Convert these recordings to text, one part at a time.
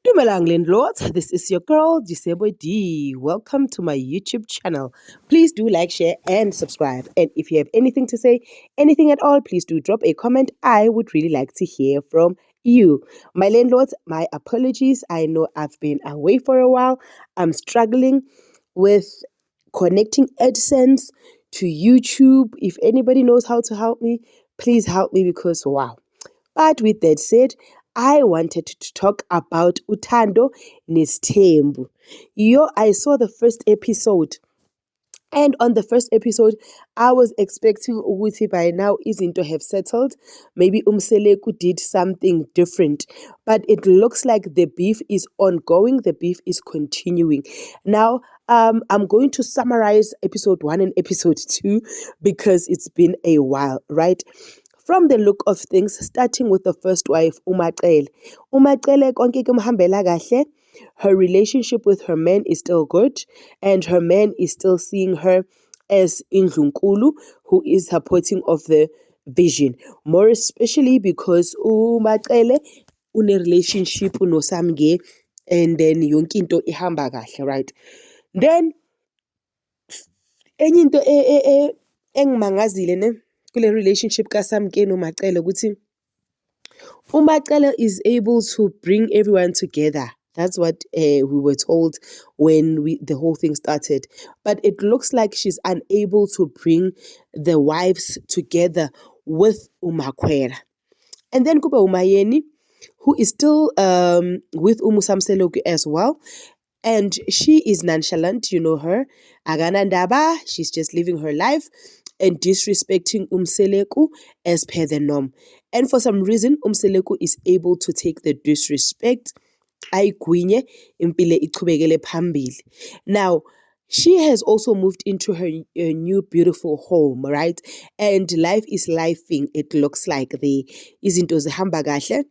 Dumelang landlords, this is your girl Disebo D. Welcome to my YouTube channel. Please do like, share, and subscribe. And if you have anything to say, anything at all, please do drop a comment. I would really like to hear from you. My landlords, my apologies. I know I've been away for a while. I'm struggling with connecting AdSense to YouTube. If anybody knows how to help me, please help me because wow. But with that said, I wanted to talk about Utando Nestembu. I saw the first episode. And on the first episode, I was expecting ukuthi by now izinto have settled. Maybe Umseleku did something different. But it looks like the beef is ongoing. The beef is continuing. Now, I'm going to summarize episode 1 and episode 2 because it's been a while, right? From the look of things, starting with the first wife, Umacele. Umacele konke kumhambela kahle. Her relationship with her man is still good, and her man is still seeing her as Indlunkulu, who is supporting of the vision. More especially because Umacele une relationship noSamge, and then yonke into ihamba kahle, right? Then enye into engimangazile ne kule relationship kaSamke noMacele ukuthi Umacele is able to bring everyone together. That's what we were told when the whole thing started. But it looks like she's unable to bring the wives together with Umakwera. And then Kuba Umayeni, who is still with Umusamseloku as well. And she is nonchalant, you know her. Aganandaba, she's just living her life and disrespecting Umseleku as per the norm. And for some reason, Umseleku is able to take the disrespect. Ayigwinye impilo ichubekele phambili. Now, she has also moved into her new beautiful home, right? And life is lifing. It looks like the izinto zihamba kahle.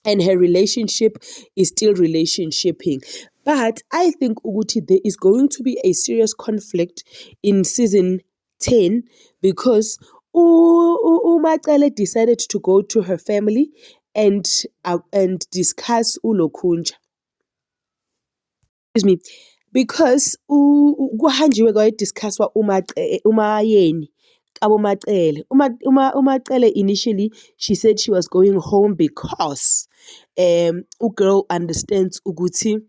And her relationship is still relationshiping. But I think ukuthi there is going to be a serious conflict in season 10 because Umacele decided to go to her family and discuss uLokhunja. Excuse me. Because kuhanjiwe kwayodiscusswa umayeni kaBomacele. Umacele initially she said she was going home because girl understands ukuthi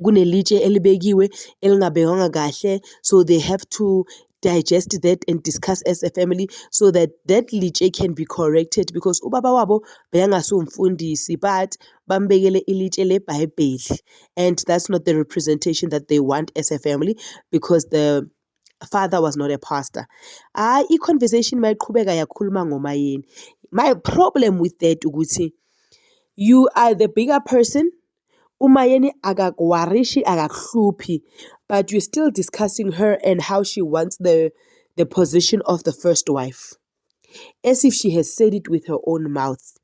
kunelitshe elibekiwe elingabekwanga kahle, so they have to digest that and discuss as a family so that that litshe can be corrected because ubaba wabo beyangasumfundisi but bambekele ilitshe leBhayibheli, and that's not the representation that they want as a family because the father was not a pastor. I-conversation mayiqhubeka yakhuluma ngomayeni. My problem with that ukuthi you are the bigger person. Umayeni akakwarishi akakuhluphi, but you're still discussing her and how she wants the position of the first wife, as if she has said it with her own mouth.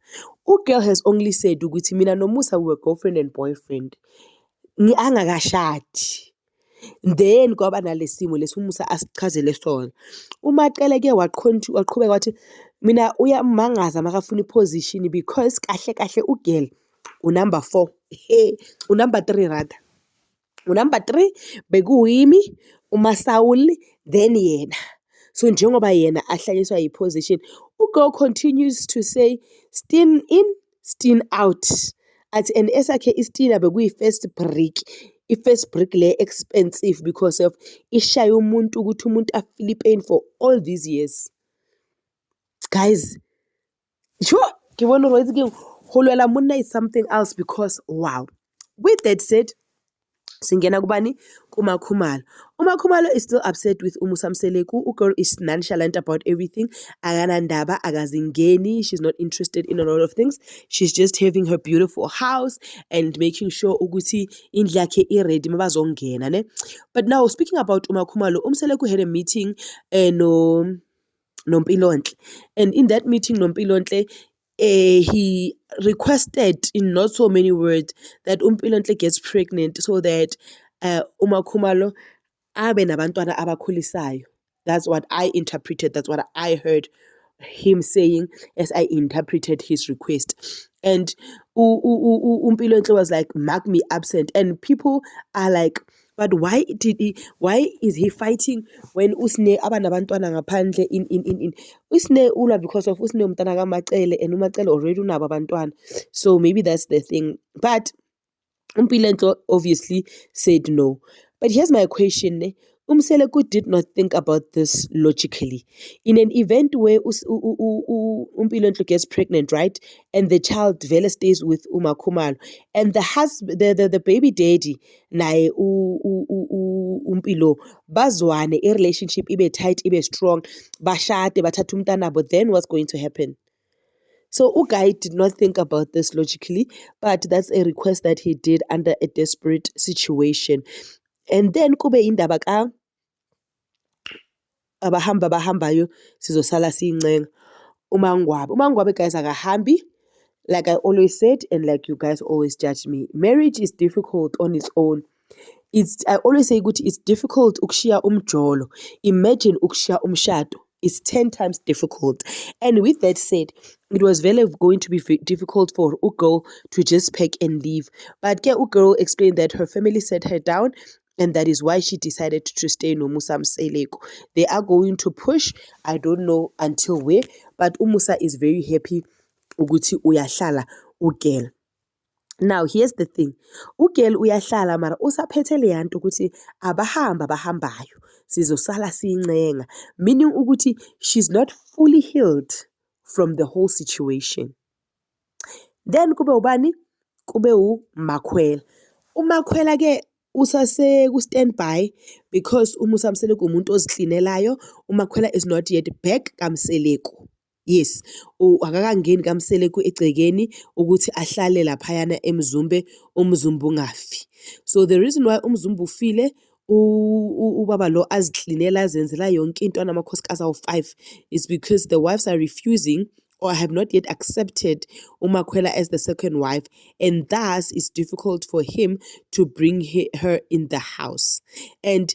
Girl has only said ukuthi mina noMusa we were girlfriend and boyfriend angakashadi. Then kwaba nalesimo lesumusa asichazele sona. Umacele ke waqhubeka wathi mina uyamangaza makafuna iposition because kahle kahle ugirl unumber 4 unumber 3 rather. Unumber 3 bekuyimi uMasauli then yena. So njengoba yena ahlanyiswa yiposition, uGirl continues to say stin in stin out. Athi and esakhe istina bekuyi-first brick. I-first brick le expensive because of ishaya umuntu ukuthi umuntu afeel pain for all these years. Guys, sure, ngibona ukuthi ke holwela monna is something else because wow. With that said, singena kubani kuMakhumalo. uMakhumalo is still upset with Umusamseleku. Girl is nonchalant about everything. Akanandaba akazingeni. She's not interested in a lot of things. She's just having her beautiful house and making sure ukuthi indlu yakhe ready mabazongena ne. But now speaking about uMakhumalo, Umseleku had a meeting noMpilontle, and in that meeting noMpilontle he requested in not so many words that Umpilontle gets pregnant so that uMakhumalo abe nabantwana abakhulisayo. That's what I interpreted. That's what I heard him saying, as I interpreted his request. And Mpilo Ntle was like, mark me absent. And people are like, but why is he fighting when usne abanabantwana ngaphandle in usne ulwa because of usne umntana kaMacele and uMacele already unabo abantwana. So maybe that's the thing. But Mpilo Ntle obviously said no. But here's my question. Umseleku did not think about this logically. In an event where Mpilo Ntle gets pregnant, right? And the child vele stays with Khumalo. And the baby daddy, nae Mpilo, bazwane, a relationship ibe tight, ibe strong, bashate, bathatha umntana, but then what's going to happen? So Ugai did not think about this logically, but that's a request that he did under a desperate situation. And then kube indaba ka abahambayo sizosala siyincenga umangwabe guys akahambi, like I always said, and like you guys always judge me. Marriage is difficult on its own. I always say ukuthi it's difficult ukushiya umjolo. Imagine ukushiya umshado. It's 10 times difficult. And with that said, it was very going to be difficult for Ugirl to just pack and leave. But Ugirl explained that her family set her down, and that is why she decided to stay no Musa Mseleko. They are going to push, I don't know until where, but Umusa is very happy ukuthi uyahlala uGirl. Now here's the thing. Ugirl uyahlala mara usaphethe le yanto ukuthi abahambayo sizosala siyincenga, meaning ukuthi she's not fully healed from the whole situation. Then kube ubani? Kube uMakhwela. uMakhwela ke usase ku standby because uMusa Mseleko umuntu oziklinelayo. uMakhwela is not yet back kaMseleko. Yes, akakangeni kaMseleko egcekeni ukuthi ahlale laphayana eMzumbe, uMzumbe ungafi. So the reason why uMzumbe ufile ubaba lo aziklinela azenzela yonke into anamakhosikazi awu5 is because the wives are refusing or have not yet accepted uMakhwela as the second wife, and thus it's difficult for him to bring her in the house. And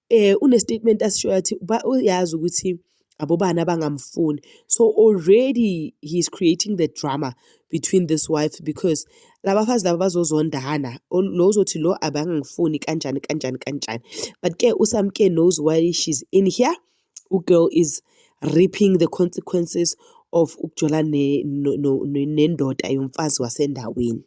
une-statement asisho yathi uyazi ukuthi abobani abangamfuni. So already he's creating the drama between this wife because labafazi laba bazozondana lo uzothi lo abangangifuni kanjani. But ke uSamke knows why she's in here. Ugirl is reaping the consequences of ukujola nendoda yomfazi wasendaweni.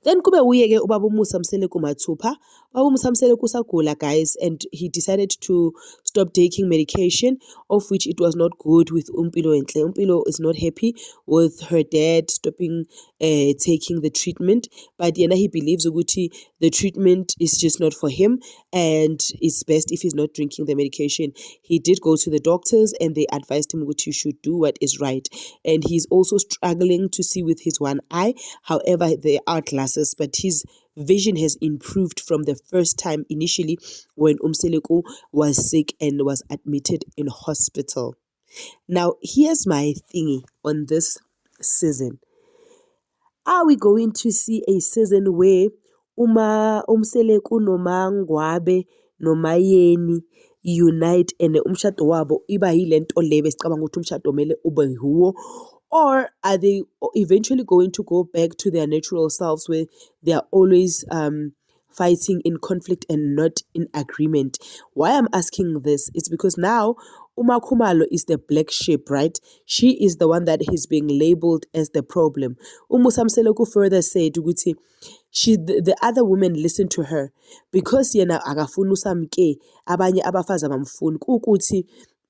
Then kube uye-ke ubaba uMusa Mseleko Mathupha. Ubaba uMusa Mseleko usagula, guys, and he decided to stop taking medication, of which it was not good with Mpilo Ntle. Mpilo is not happy with her dad stopping taking the treatment, but yena he believes ukuthi the treatment is just not for him and it's best if he's not drinking the medication. He did go to the doctors and they advised him that you should do what is right. And he's also struggling to see with his one eye. However, there are glasses, but his vision has improved from the first time initially when Umseleko was sick and was admitted in hospital. Now, here's my thingy on this season. Are we going to see a season where Umseleko noma Ngwabe noma Yeni unite and umshado wabo iba yilento le besicabanga ukuthi umshado mele ube huwo, or are they eventually going to go back to their natural selves where they are always fighting in conflict and not in agreement? Why I'm asking this is because now Khumalo is the black sheep, right? She is the one that is being labeled as the problem. Umusa Mseleko further said ukuthi the other women listened to her because yena akafuni uSamke, abanye abafazi abamfuni, kukuthi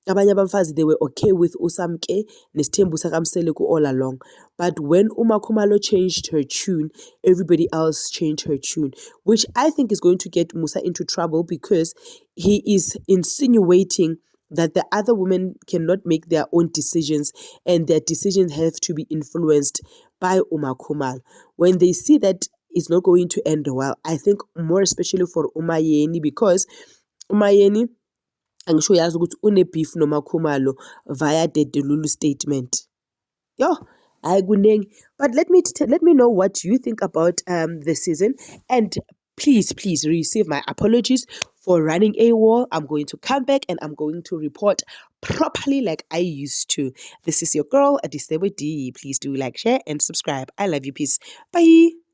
abanye abafazi they were okay with uSamke nesithembu sakaMseleko all along. But when Khumalo changed her tune, everybody else changed her tune, which I think is going to get Musa into trouble because he is insinuating that the other women cannot make their own decisions and their decisions have to be influenced by Khumalo. When they see that it's not going to end well, I think more especially for Umayeni, because Umayeni angisho yazi ukuthi une-beef noMakhumalo via the Delulu statement. Yo, hayi kunengi. But let me know what you think about the season, and please receive my apologies for running a war. I'm going to come back and I'm going to report properly like I used to. This is your girl, Adisebo D. Please do like, share, and subscribe. I love you. Peace. Bye.